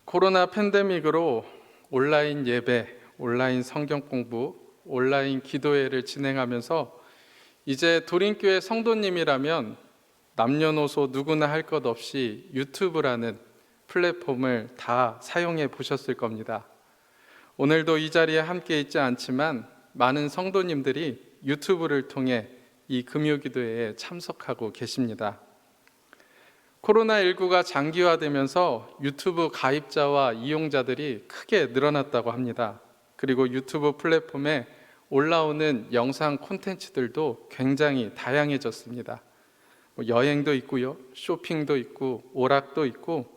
코로나 팬데믹으로 온라인 예배, 온라인 성경 공부, 온라인 기도회를 진행하면서 이제 도림교회 성도님이라면 남녀노소 누구나 할 것 없이 유튜브라는 플랫폼을 다 사용해 보셨을 겁니다. 오늘도 이 자리에 함께 있지 않지만 많은 성도님들이 유튜브를 통해 이 금요기도회에 참석하고 계십니다. 코로나19가 장기화되면서 유튜브 가입자와 이용자들이 크게 늘어났다고 합니다. 그리고 유튜브 플랫폼에 올라오는 영상 콘텐츠들도 굉장히 다양해졌습니다. 여행도 있고요, 쇼핑도 있고, 오락도 있고,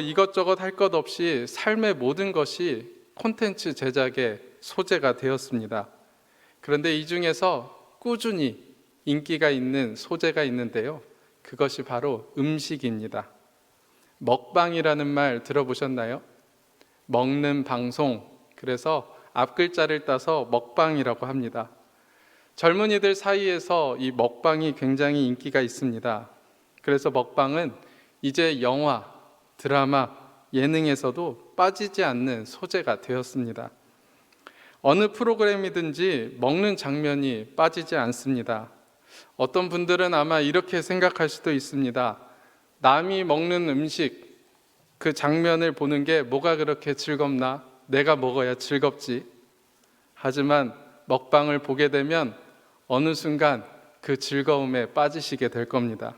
이것저것 할 것 없이 삶의 모든 것이 콘텐츠 제작의 소재가 되었습니다. 그런데 이 중에서 꾸준히 인기가 있는 소재가 있는데요. 그것이 바로 음식입니다. 먹방이라는 말 들어보셨나요? 먹는 방송, 그래서 앞글자를 따서 먹방이라고 합니다. 젊은이들 사이에서 이 먹방이 굉장히 인기가 있습니다. 그래서 먹방은 이제 영화, 드라마, 예능에서도 빠지지 않는 소재가 되었습니다. 어느 프로그램이든지 먹는 장면이 빠지지 않습니다. 어떤 분들은 아마 이렇게 생각할 수도 있습니다. 남이 먹는 음식, 그 장면을 보는 게 뭐가 그렇게 즐겁나? 내가 먹어야 즐겁지. 하지만 먹방을 보게 되면 어느 순간 그 즐거움에 빠지시게 될 겁니다.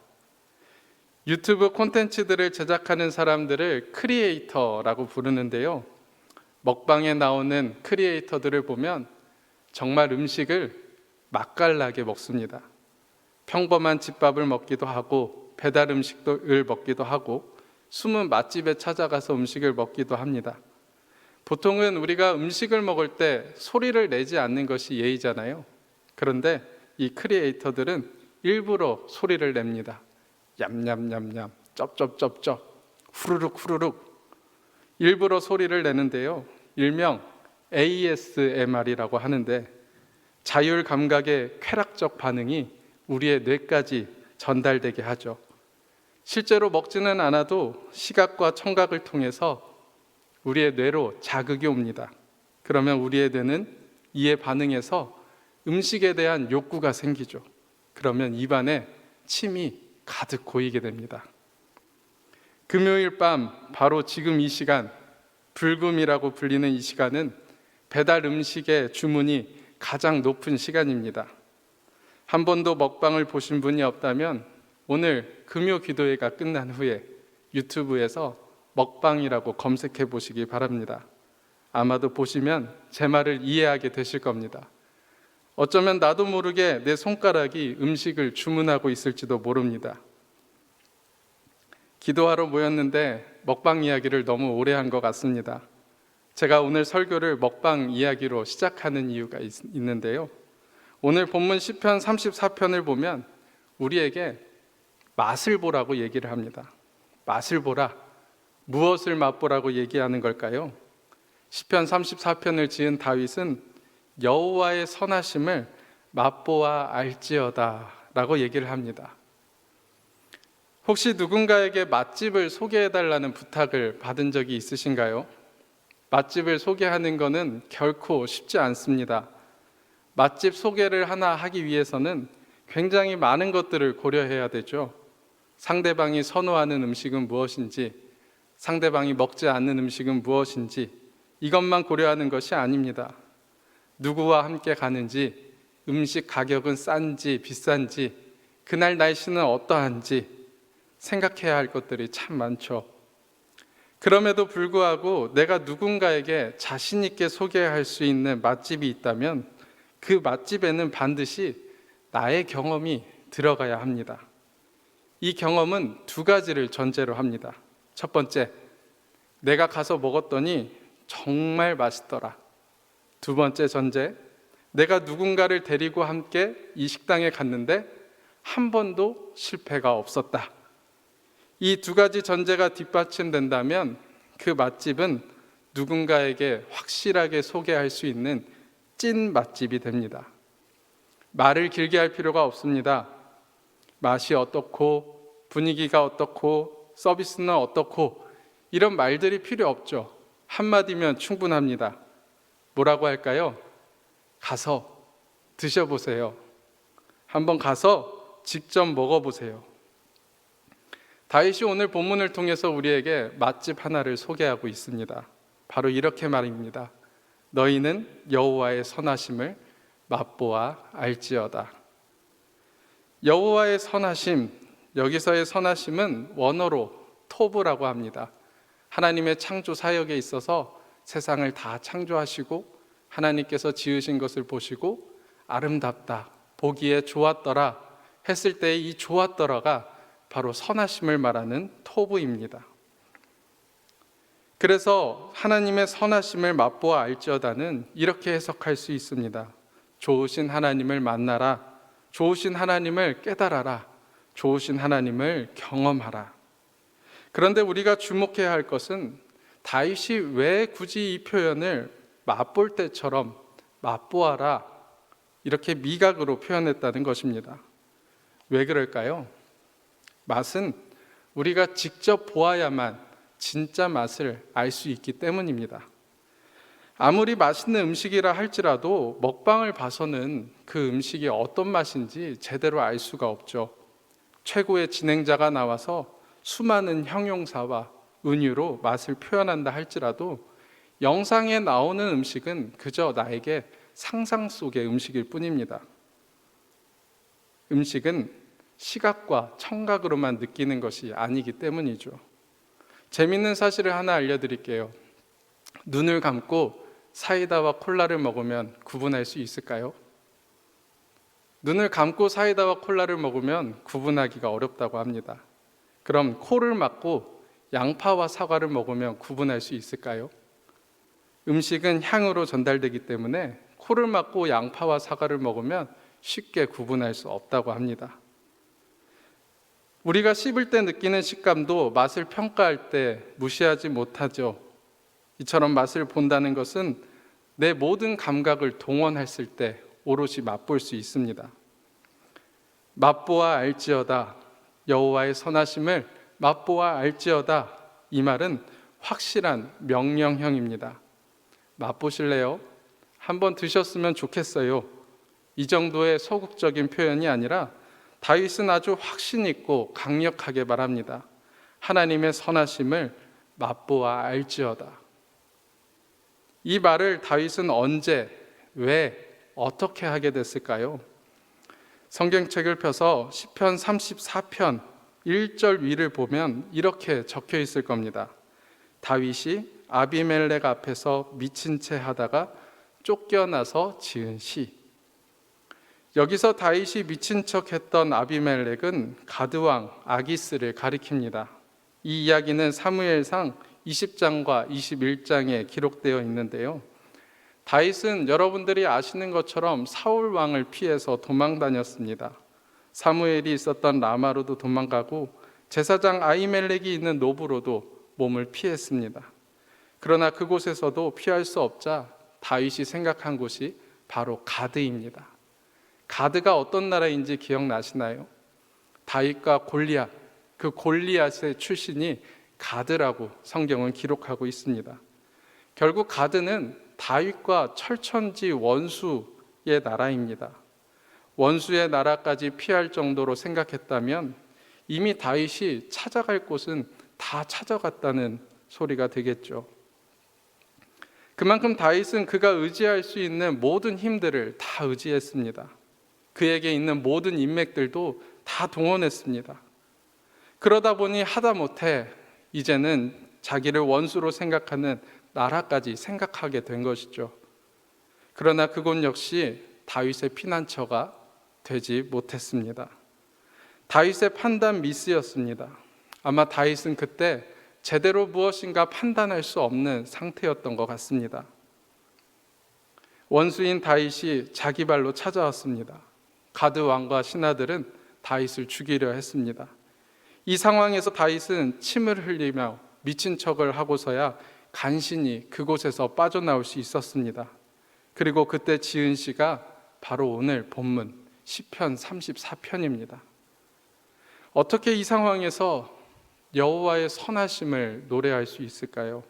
유튜브 콘텐츠들을 제작하는 사람들을 크리에이터라고 부르는데요. 먹방에 나오는 크리에이터들을 보면 정말 음식을 맛깔나게 먹습니다. 평범한 집밥을 먹기도 하고 배달 음식을 먹기도 하고 숨은 맛집에 찾아가서 음식을 먹기도 합니다. 보통은 우리가 음식을 먹을 때 소리를 내지 않는 것이 예의잖아요. 그런데 이 크리에이터들은 일부러 소리를 냅니다. 얌얌얌얌, 쩝쩝쩝쩝, 후루룩 후루룩. 일부러 소리를 내는데요. 일명 ASMR이라고 하는데 자율 감각의 쾌락적 반응이 우리의 뇌까지 전달되게 하죠. 실제로 먹지는 않아도 시각과 청각을 통해서 우리의 뇌로 자극이 옵니다. 그러면 우리의 뇌는 이에 반응해서 음식에 대한 욕구가 생기죠. 그러면 입안에 침이 가득 고이게 됩니다. 금요일 밤 바로 지금 이 시간, 불금이라고 불리는 이 시간은 배달 음식의 주문이 가장 높은 시간입니다. 한 번도 먹방을 보신 분이 없다면 오늘 금요 기도회가 끝난 후에 유튜브에서 먹방이라고 검색해 보시기 바랍니다. 아마도 보시면 제 말을 이해하게 되실 겁니다. 어쩌면 나도 모르게 내 손가락이 음식을 주문하고 있을지도 모릅니다. 기도하러 모였는데 먹방 이야기를 너무 오래 한 것 같습니다. 제가 오늘 설교를 먹방 이야기로 시작하는 이유가 있는데요. 오늘 본문 시편 34편을 보면 우리에게 맛을 보라고 얘기를 합니다. 맛을 보라. 무엇을 맛보라고 얘기하는 걸까요? 시편 34편을 지은 다윗은 여호와의 선하심을 맛보아 알지어다 라고 얘기를 합니다. 혹시 누군가에게 맛집을 소개해달라는 부탁을 받은 적이 있으신가요? 맛집을 소개하는 것은 결코 쉽지 않습니다. 맛집 소개를 하나 하기 위해서는 굉장히 많은 것들을 고려해야 되죠. 상대방이 선호하는 음식은 무엇인지, 상대방이 먹지 않는 음식은 무엇인지, 이것만 고려하는 것이 아닙니다. 누구와 함께 가는지, 음식 가격은 싼지 비싼지, 그날 날씨는 어떠한지 생각해야 할 것들이 참 많죠. 그럼에도 불구하고 내가 누군가에게 자신 있게 소개할 수 있는 맛집이 있다면 그 맛집에는 반드시 나의 경험이 들어가야 합니다. 이 경험은 두 가지를 전제로 합니다. 첫 번째, 내가 가서 먹었더니 정말 맛있더라. 두 번째 전제, 내가 누군가를 데리고 함께 이 식당에 갔는데 한 번도 실패가 없었다. 이 두 가지 전제가 뒷받침된다면 그 맛집은 누군가에게 확실하게 소개할 수 있는 찐 맛집이 됩니다. 말을 길게 할 필요가 없습니다. 맛이 어떻고 분위기가 어떻고 서비스는 어떻고 이런 말들이 필요 없죠. 한마디면 충분합니다. 뭐라고 할까요? 가서 드셔보세요. 한번 가서 직접 먹어보세요. 다윗이 오늘 본문을 통해서 우리에게 맛집 하나를 소개하고 있습니다. 바로 이렇게 말입니다. 너희는 여호와의 선하심을 맛보아 알지어다. 여호와의 선하심, 여기서의 선하심은 원어로 토브라고 합니다. 하나님의 창조 사역에 있어서 세상을 다 창조하시고 하나님께서 지으신 것을 보시고 아름답다, 보기에 좋았더라 했을 때 이 좋았더라가 바로 선하심을 말하는 토브입니다. 그래서 하나님의 선하심을 맛보아 알지어다는 이렇게 해석할 수 있습니다. 좋으신 하나님을 만나라, 좋으신 하나님을 깨달아라, 좋으신 하나님을 경험하라. 그런데 우리가 주목해야 할 것은 다윗이 왜 굳이 이 표현을 맛볼 때처럼 맛보아라 이렇게 미각으로 표현했다는 것입니다. 왜 그럴까요? 맛은 우리가 직접 보아야만 진짜 맛을 알 수 있기 때문입니다. 아무리 맛있는 음식이라 할지라도 먹방을 봐서는 그 음식이 어떤 맛인지 제대로 알 수가 없죠. 최고의 진행자가 나와서 수많은 형용사와 은유로 맛을 표현한다 할지라도 영상에 나오는 음식은 그저 나에게 상상 속의 음식일 뿐입니다. 음식은 시각과 청각으로만 느끼는 것이 아니기 때문이죠. 재밌는 사실을 하나 알려드릴게요. 눈을 감고 사이다와 콜라를 먹으면 구분할 수 있을까요? 눈을 감고 사이다와 콜라를 먹으면 구분하기가 어렵다고 합니다. 그럼 코를 막고 양파와 사과를 먹으면 구분할 수 있을까요? 음식은 향으로 전달되기 때문에 코를 막고 양파와 사과를 먹으면 쉽게 구분할 수 없다고 합니다. 우리가 씹을 때 느끼는 식감도 맛을 평가할 때 무시하지 못하죠. 이처럼 맛을 본다는 것은 내 모든 감각을 동원했을 때 오롯이 맛볼 수 있습니다. 맛보아 알지어다, 여호와의 선하심을 맛보아 알지어다, 이 말은 확실한 명령형입니다. 맛보실래요? 한번 드셨으면 좋겠어요. 이 정도의 소극적인 표현이 아니라 다윗은 아주 확신 있고 강력하게 말합니다. 하나님의 선하심을 맛보아 알지어다. 이 말을 다윗은 언제, 왜, 어떻게 하게 됐을까요? 성경책을 펴서 시편 34편 1절 위를 보면 이렇게 적혀 있을 겁니다. 다윗이 아비멜렉 앞에서 미친 채 하다가 쫓겨나서 지은 시. 여기서 다윗이 미친 척했던 아비멜렉은 가드왕 아기스를 가리킵니다. 이 이야기는 사무엘상 20장과 21장에 기록되어 있는데요. 다윗은 여러분들이 아시는 것처럼 사울 왕을 피해서 도망 다녔습니다. 사무엘이 있었던 라마로도 도망가고 제사장 아히멜렉이 있는 노브로도 몸을 피했습니다. 그러나 그곳에서도 피할 수 없자 다윗이 생각한 곳이 바로 가드입니다. 가드가 어떤 나라인지 기억나시나요? 다윗과 골리앗, 그 골리앗의 출신이 가드라고 성경은 기록하고 있습니다. 결국 가드는 다윗과 철천지 원수의 나라입니다. 원수의 나라까지 피할 정도로 생각했다면 이미 다윗이 찾아갈 곳은 다 찾아갔다는 소리가 되겠죠. 그만큼 다윗은 그가 의지할 수 있는 모든 힘들을 다 의지했습니다. 그에게 있는 모든 인맥들도 다 동원했습니다. 그러다 보니 하다못해 이제는 자기를 원수로 생각하는 나라까지 생각하게 된 것이죠. 그러나 그곳 역시 다윗의 피난처가 되지 못했습니다. 다윗의 판단 미스였습니다. 아마 다윗은 그때 제대로 무엇인가 판단할 수 없는 상태였던 것 같습니다. 원수인 다윗이 자기 발로 찾아왔습니다. 가드 왕과 신하들은 다윗을 죽이려 했습니다. 이 상황에서 다윗은 침을 흘리며 미친 척을 하고서야 간신히 그곳에서 빠져나올 수 있었습니다. 그리고 그때 지은 시가 바로 오늘 본문 시편 34편입니다. 어떻게 이 상황에서 여호와의 선하심을 노래할 수 있을까요?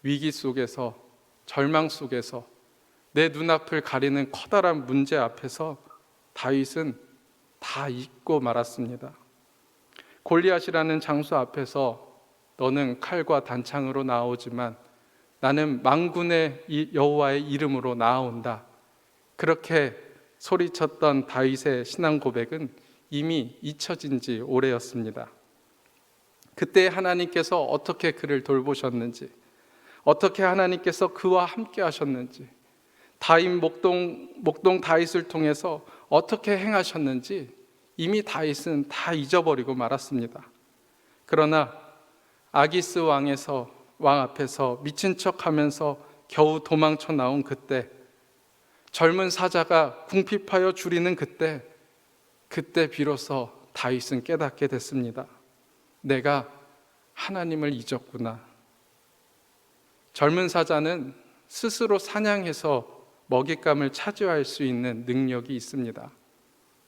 위기 속에서, 절망 속에서, 내 눈앞을 가리는 커다란 문제 앞에서 다윗은 다 잊고 말았습니다. 골리앗이라는 장수 앞에서 너는 칼과 단창으로 나오지만 나는 만군의 여호와의 이름으로 나아온다. 그렇게 소리쳤던 다윗의 신앙 고백은 이미 잊혀진 지 오래였습니다. 그때 하나님께서 어떻게 그를 돌보셨는지, 어떻게 하나님께서 그와 함께 하셨는지, 다윗 목동 다윗을 통해서 어떻게 행하셨는지 이미 다윗은 다 잊어버리고 말았습니다. 그러나 아기스 왕 앞에서 미친 척하면서 겨우 도망쳐 나온 그때, 젊은 사자가 궁핍하여 줄이는 그때 비로소 다윗은 깨닫게 됐습니다. 내가 하나님을 잊었구나. 젊은 사자는 스스로 사냥해서 먹잇감을 차지할 수 있는 능력이 있습니다.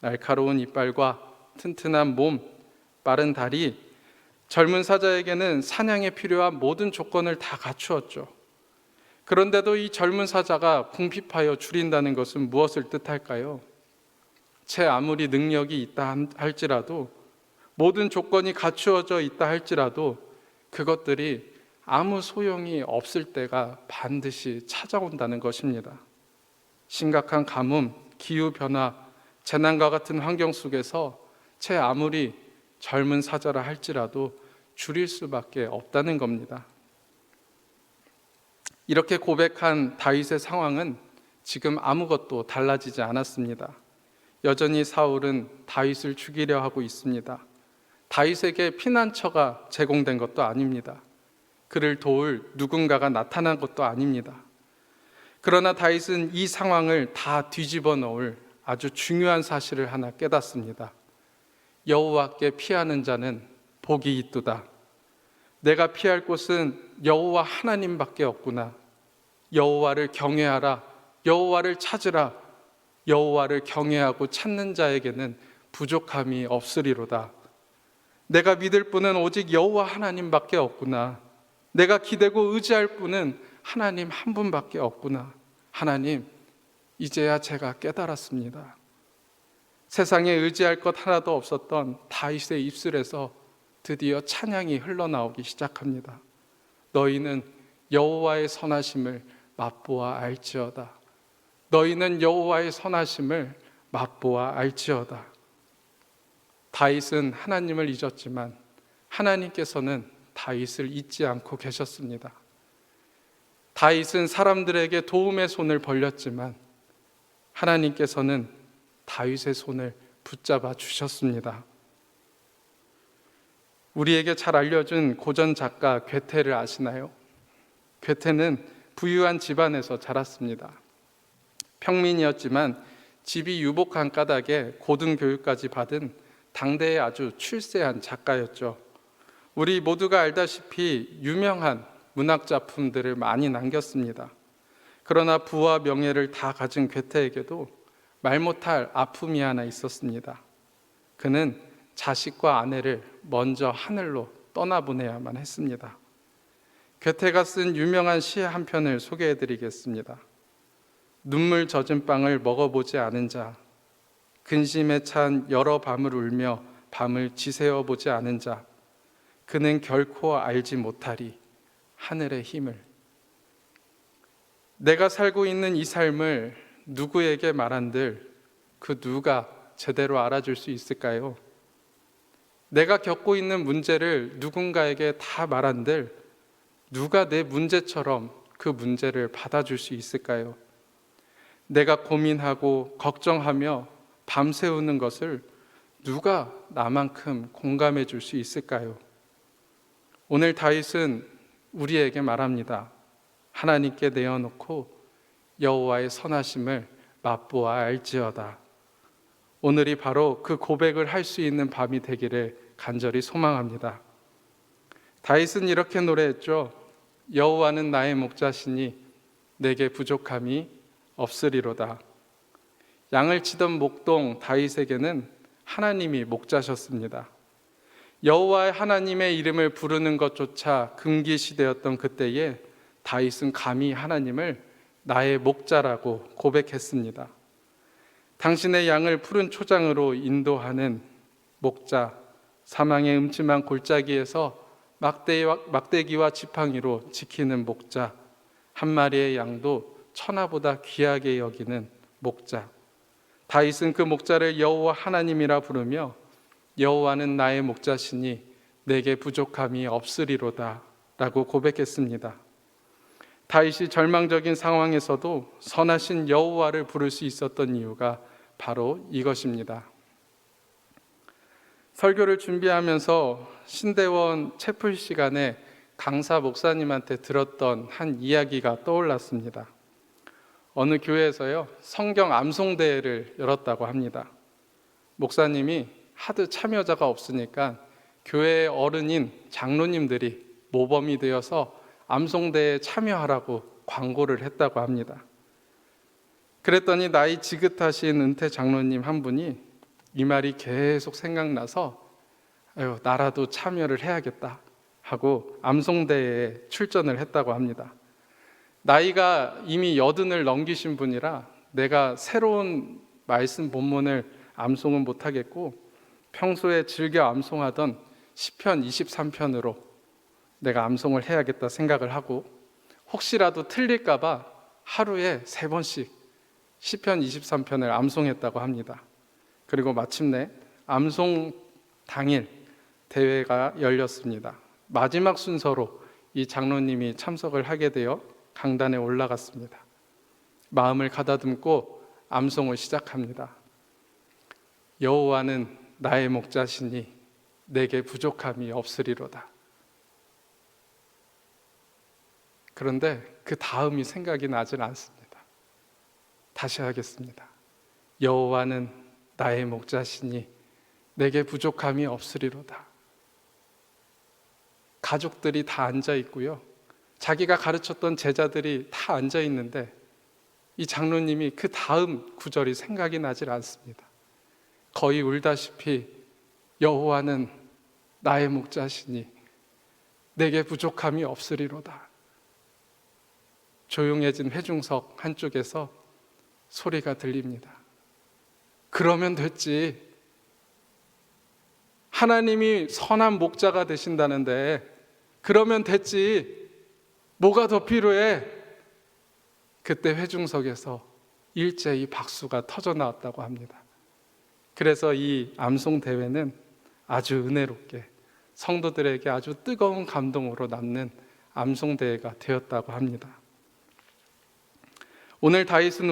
날카로운 이빨과 튼튼한 몸, 빠른 다리, 젊은 사자에게는 사냥에 필요한 모든 조건을 다 갖추었죠. 그런데도 이 젊은 사자가 궁핍하여 줄인다는 것은 무엇을 뜻할까요? 채 아무리 능력이 있다 할지라도, 모든 조건이 갖추어져 있다 할지라도 그것들이 아무 소용이 없을 때가 반드시 찾아온다는 것입니다. 심각한 가뭄, 기후변화, 재난과 같은 환경 속에서 채 아무리 젊은 사자라 할지라도 줄일 수밖에 없다는 겁니다. 이렇게 고백한 다윗의 상황은 지금 아무것도 달라지지 않았습니다. 여전히 사울은 다윗을 죽이려 하고 있습니다. 다윗에게 피난처가 제공된 것도 아닙니다. 그를 도울 누군가가 나타난 것도 아닙니다. 그러나 다윗은 이 상황을 다 뒤집어 놓을 아주 중요한 사실을 하나 깨닫습니다. 여호와께 피하는 자는 복이 있도다. 내가 피할 곳은 여호와 하나님밖에 없구나. 여호와를 경외하라. 여호와를 찾으라. 여호와를 경외하고 찾는 자에게는 부족함이 없으리로다. 내가 믿을 분은 오직 여호와 하나님밖에 없구나. 내가 기대고 의지할 분은 하나님 한 분밖에 없구나. 하나님, 이제야 제가 깨달았습니다. 세상에 의지할 것 하나도 없었던 다윗의 입술에서 드디어 찬양이 흘러나오기 시작합니다. 너희는 여호와의 선하심을 맛보아 알지어다. 너희는 여호와의 선하심을 맛보아 알지어다. 다윗은 하나님을 잊었지만 하나님께서는 다윗을 잊지 않고 계셨습니다. 다윗은 사람들에게 도움의 손을 벌렸지만 하나님께서는 다윗의 손을 붙잡아 주셨습니다. 우리에게 잘 알려진 고전 작가 괴테를 아시나요? 괴테는 부유한 집안에서 자랐습니다. 평민이었지만 집이 유복한 까닭에 고등교육까지 받은 당대의 아주 출세한 작가였죠. 우리 모두가 알다시피 유명한 문학작품들을 많이 남겼습니다. 그러나 부와 명예를 다 가진 괴테에게도 말 못할 아픔이 하나 있었습니다. 그는 자식과 아내를 먼저 하늘로 떠나보내야만 했습니다. 괴테가 쓴 유명한 시 한 편을 소개해드리겠습니다. 눈물 젖은 빵을 먹어보지 않은 자, 근심에 찬 여러 밤을 울며 밤을 지새워 보지 않은 자, 그는 결코 알지 못하리 하늘의 힘을. 내가 살고 있는 이 삶을 누구에게 말한들 그 누가 제대로 알아줄 수 있을까요? 내가 겪고 있는 문제를 누군가에게 다 말한들 누가 내 문제처럼 그 문제를 받아줄 수 있을까요? 내가 고민하고 걱정하며 밤새우는 것을 누가 나만큼 공감해 줄 수 있을까요? 오늘 다윗은 우리에게 말합니다. 하나님께 내어놓고 여호와의 선하심을 맛보아 알지어다. 오늘이 바로 그 고백을 할 수 있는 밤이 되기를 간절히 소망합니다. 다윗은 이렇게 노래했죠. 여호와는 나의 목자시니 내게 부족함이 없으리로다. 양을 치던 목동 다윗에게는 하나님이 목자셨습니다. 여호와 하나님의 이름을 부르는 것조차 금기시되었던 그때에 다윗은 감히 하나님을 나의 목자라고 고백했습니다. 당신의 양을 푸른 초장으로 인도하는 목자, 사망의 음침한 골짜기에서 막대기와 지팡이로 지키는 목자, 한 마리의 양도 천하보다 귀하게 여기는 목자. 다윗은 그 목자를 여호와 하나님이라 부르며 여호와는 나의 목자시니 내게 부족함이 없으리로다 라고 고백했습니다. 다윗이 절망적인 상황에서도 선하신 여호와를 부를 수 있었던 이유가 바로 이것입니다. 설교를 준비하면서 신대원 채플 시간에 강사 목사님한테 들었던 한 이야기가 떠올랐습니다. 어느 교회에서요, 성경 암송대회를 열었다고 합니다. 목사님이 하도 참여자가 없으니까 교회의 어른인 장로님들이 모범이 되어서 암송대회에 참여하라고 광고를 했다고 합니다. 그랬더니 나이 지긋하신 은퇴 장로님 한 분이 이 말이 계속 생각나서 나라도 참여를 해야겠다 하고 암송대회에 출전을 했다고 합니다. 나이가 이미 80을 넘기신 분이라 내가 새로운 말씀 본문을 암송은 못하겠고 평소에 즐겨 암송하던 시편 23편으로 내가 암송을 해야겠다 생각을 하고 혹시라도 틀릴까 봐 하루에 3번씩 시편 23편을 암송했다고 합니다. 그리고 마침내 암송 당일 대회가 열렸습니다. 마지막 순서로 이 장로님이 참석을 하게 되어 강단에 올라갔습니다. 마음을 가다듬고 암송을 시작합니다. 여호와는 나의 목자시니 내게 부족함이 없으리로다. 그런데 그 다음이 생각이 나질 않습니다. 다시 하겠습니다. 여호와는 나의 목자시니 내게 부족함이 없으리로다. 가족들이 다 앉아 있고요. 자기가 가르쳤던 제자들이 다 앉아 있는데 이 장로님이 그 다음 구절이 생각이 나질 않습니다. 거의 울다시피 여호와는 나의 목자시니 내게 부족함이 없으리로다. 조용해진 회중석 한쪽에서 소리가 들립니다. 그러면 됐지. 하나님이 선한 목자가 되신다는데 그러면 됐지. 뭐가 더 필요해? 그때 회중석에서 일제히 박수가 터져 나왔다고 합니다. 그래서 이 암송 대회는 아주 은혜롭게 성도들에게 아주 뜨거운 감동으로 남는 암송 대회가 되었다고 합니다. 오늘 다윗은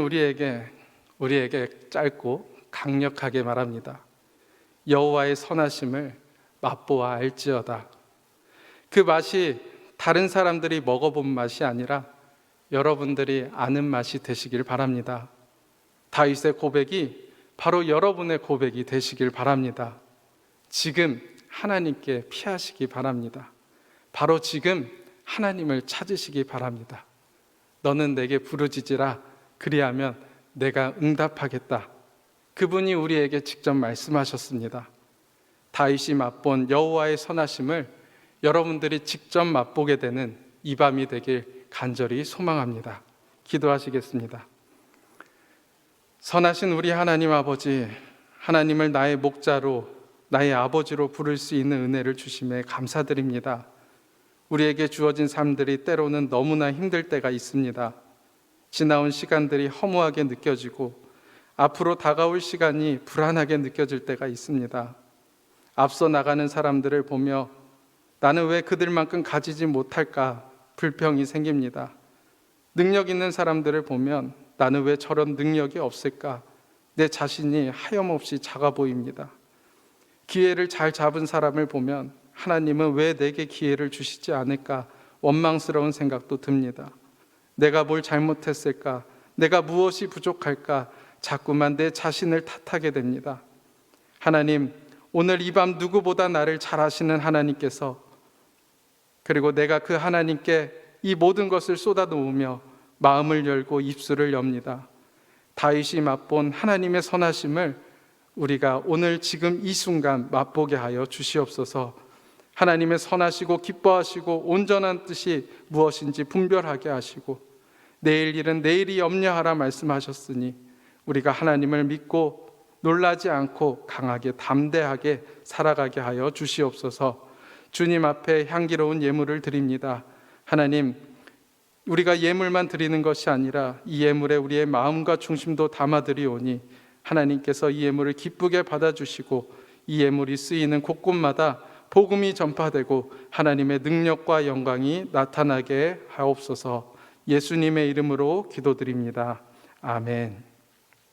우리에게 짧고 강력하게 말합니다. 여호와의 선하심을 맛보아 알지어다. 그 맛이 다른 사람들이 먹어본 맛이 아니라 여러분들이 아는 맛이 되시길 바랍니다. 다윗의 고백이 바로 여러분의 고백이 되시길 바랍니다. 지금 하나님께 피하시기 바랍니다. 바로 지금 하나님을 찾으시기 바랍니다. 너는 내게 부르짖으라. 그리하면 내가 응답하겠다. 그분이 우리에게 직접 말씀하셨습니다. 다윗이 맛본 여호와의 선하심을 여러분들이 직접 맛보게 되는 이 밤이 되길 간절히 소망합니다. 기도하시겠습니다. 선하신 우리 하나님 아버지, 하나님을 나의 목자로, 나의 아버지로 부를 수 있는 은혜를 주심에 감사드립니다. 우리에게 주어진 삶들이 때로는 너무나 힘들 때가 있습니다. 지나온 시간들이 허무하게 느껴지고 앞으로 다가올 시간이 불안하게 느껴질 때가 있습니다. 앞서 나가는 사람들을 보며 나는 왜 그들만큼 가지지 못할까 불평이 생깁니다. 능력 있는 사람들을 보면 나는 왜 저런 능력이 없을까? 내 자신이 하염없이 작아 보입니다. 기회를 잘 잡은 사람을 보면 하나님은 왜 내게 기회를 주시지 않을까? 원망스러운 생각도 듭니다. 내가 뭘 잘못했을까? 내가 무엇이 부족할까? 자꾸만 내 자신을 탓하게 됩니다. 하나님, 오늘 이 밤 누구보다 나를 잘 아시는 하나님께서, 그리고 내가 그 하나님께 이 모든 것을 쏟아놓으며 마음을 열고 입술을 엽니다. 다윗이 맛본 하나님의 선하심을 우리가 오늘 지금 이 순간 맛보게 하여 주시옵소서. 하나님의 선하시고 기뻐하시고 온전한 뜻이 무엇인지 분별하게 하시고 내일 일은 내일이 염려하라 말씀하셨으니 우리가 하나님을 믿고 놀라지 않고 강하게 담대하게 살아가게 하여 주시옵소서. 주님 앞에 향기로운 예물을 드립니다. 하나님, 우리가 예물만 드리는 것이 아니라 이 예물에 우리의 마음과 중심도 담아드리오니 하나님께서 이 예물을 기쁘게 받아주시고 이 예물이 쓰이는 곳곳마다 복음이 전파되고 하나님의 능력과 영광이 나타나게 하옵소서. 예수님의 이름으로 기도드립니다. 아멘.